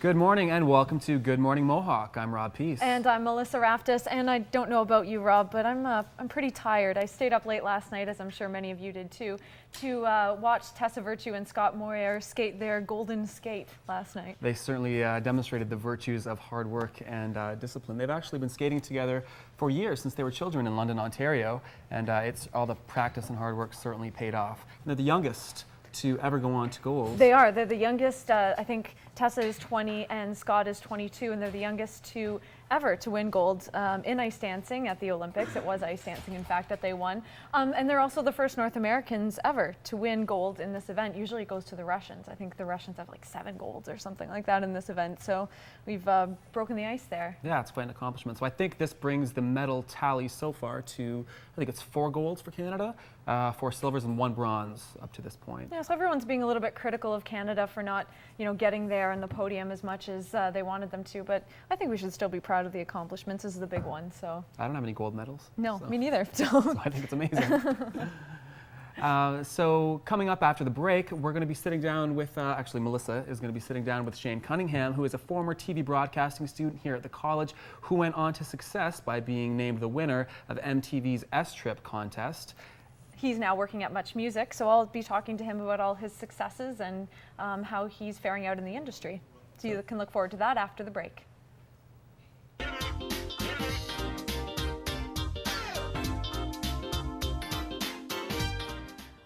Good morning and welcome to Good Morning Mohawk. I'm Rob Peace. And I'm Melissa Raftis, and I don't know about you, Rob, but I'm pretty tired. I stayed up late last night, as I'm sure many of you did too, to watch Tessa Virtue and Scott Moyer skate their golden skate last night. They certainly demonstrated the virtues of hard work and discipline. They've actually been skating together for years, since they were children in London, Ontario, and it's all the practice and hard work certainly paid off. And they're the youngest to ever go on to gold. They are. They're the youngest. I think Tessa is 20 and Scott is 22, and they're the youngest two ever to win gold in ice dancing at the Olympics. It was ice dancing, in fact, that they won. And they're also the first North Americans ever to win gold in this event. Usually it goes to the Russians. I think the Russians have like 7 golds or something like that in this event. So we've broken the ice there. Yeah, it's quite an accomplishment. So I think this brings the medal tally so far to, I think it's 4 golds for Canada, 4 silvers and 1 bronze up to this point. Yeah, so everyone's being a little bit critical of Canada for not, getting there on the podium as much as they wanted them to. But I think we should still be proud of the accomplishments. This is the big one. So I don't have any gold medals. No, so. Me neither. So I think it's amazing. So coming up after the break, we're going to be sitting down with, actually Melissa is going to be sitting down with Shane Cunningham, who is a former TV broadcasting student here at the college, who went on to success by being named the winner of MTV's S-Trip contest. He's now working at Much Music, so I'll be talking to him about all his successes and how he's faring out in the industry. So you can look forward to that after the break.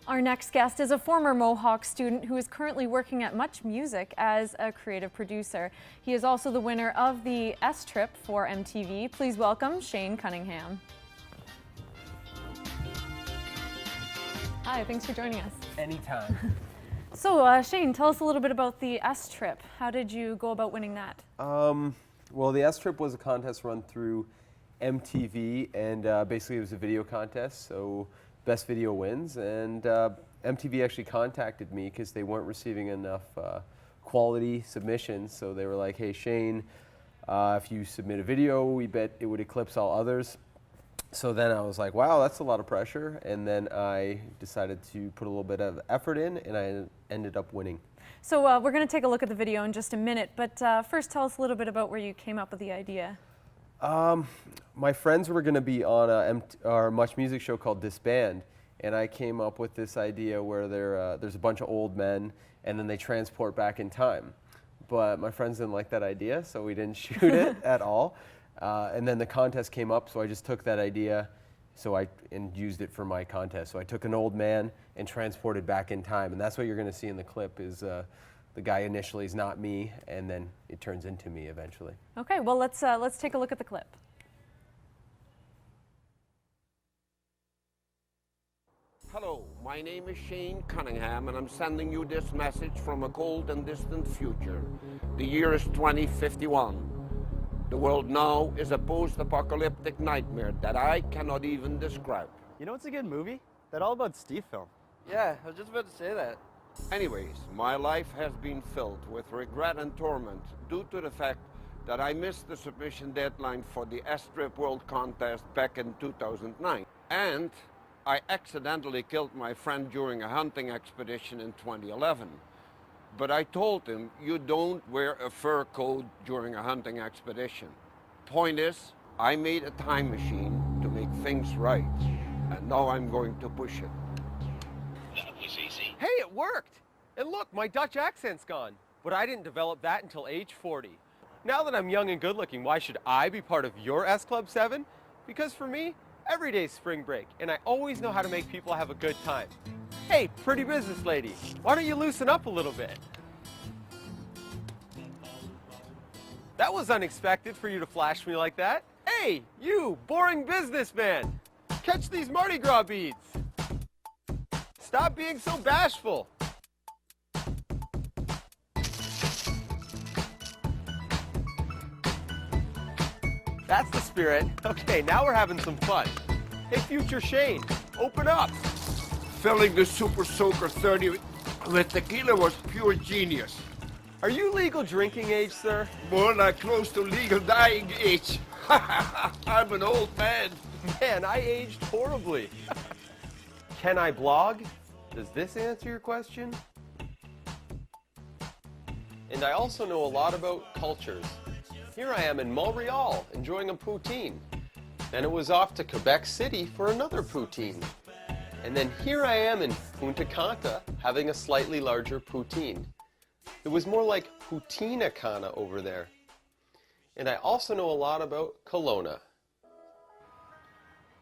Our next guest is a former Mohawk student who is currently working at Much Music as a creative producer. He is also the winner of the S-Trip for MTV. Please welcome Shane Cunningham. Hi, thanks for joining us. Anytime. So Shane, tell us a little bit about the S-Trip. How did you go about winning that? Well, the S-Trip was a contest run through MTV, and basically it was a video contest, so best video wins. And MTV actually contacted me because they weren't receiving enough quality submissions, so they were like, hey Shane, if you submit a video, we bet it would eclipse all others. So then I was like, wow, that's a lot of pressure. And then I decided to put a little bit of effort in, and I ended up winning. So we're going to take a look at the video in just a minute, but first tell us a little bit about where you came up with the idea. My friends were going to be on our Much Music show called Disband, and I came up with this idea where there's a bunch of old men, and then they transport back in time. But my friends didn't like that idea, so we didn't shoot it at all. And then the contest came up, so I just took that idea and used it for my contest. So I took an old man and transported back in time, and that's what you're going to see in the clip is the guy initially is not me, and then it turns into me eventually. Okay, well let's take a look at the clip. Hello, my name is Shane Cunningham, and I'm sending you this message from a cold and distant future. The year is 2051. The world now is a post-apocalyptic nightmare that I cannot even describe. You know what's a good movie? That All About Steve film. Yeah, I was just about to say that. Anyways, my life has been filled with regret and torment due to the fact that I missed the submission deadline for the S-Trip World Contest back in 2009. And I accidentally killed my friend during a hunting expedition in 2011. But I told him, you don't wear a fur coat during a hunting expedition. Point is, I made a time machine to make things right. And now I'm going to push it. That was easy. Hey, it worked! And look, my Dutch accent's gone. But I didn't develop that until age 40. Now that I'm young and good looking, why should I be part of your S Club 7? Because for me, every day's spring break, and I always know how to make people have a good time. Hey, pretty business lady, why don't you loosen up a little bit? That was unexpected for you to flash me like that. Hey, you, boring businessman! Catch these Mardi Gras beads! Stop being so bashful! That's the spirit. Okay, now we're having some fun. Hey, future Shane, open up! Filling the Super Soaker 30 with tequila was pure genius. Are you legal drinking age, sir? More like close to legal dying age. I'm an old man. Man, I aged horribly. Can I blog? Does this answer your question? And I also know a lot about cultures. Here I am in Montreal, enjoying a poutine. Then it was off to Quebec City for another poutine. And then here I am in Punta Cana, having a slightly larger poutine. It was more like Poutine Cana over there. And I also know a lot about Kelowna.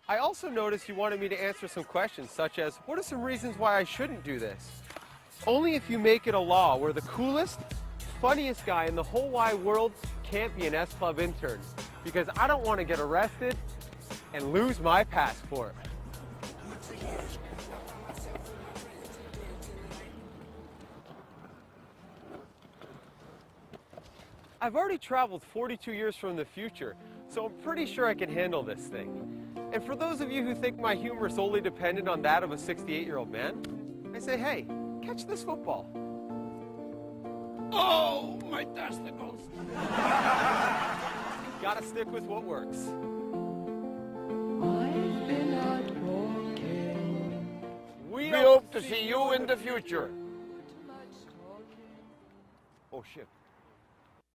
I also noticed you wanted me to answer some questions such as, what are some reasons why I shouldn't do this? Only if you make it a law where the coolest, funniest guy in the whole wide world can't be an S Club intern, because I don't want to get arrested and lose my passport. I've already traveled 42 years from the future, so I'm pretty sure I can handle this thing. And for those of you who think my humor is solely dependent on that of a 68-year-old man, I say, hey, catch this football. Oh, my testicles. Gotta stick with what works. I've been out walking. We hope to see you in the future. Oh shit.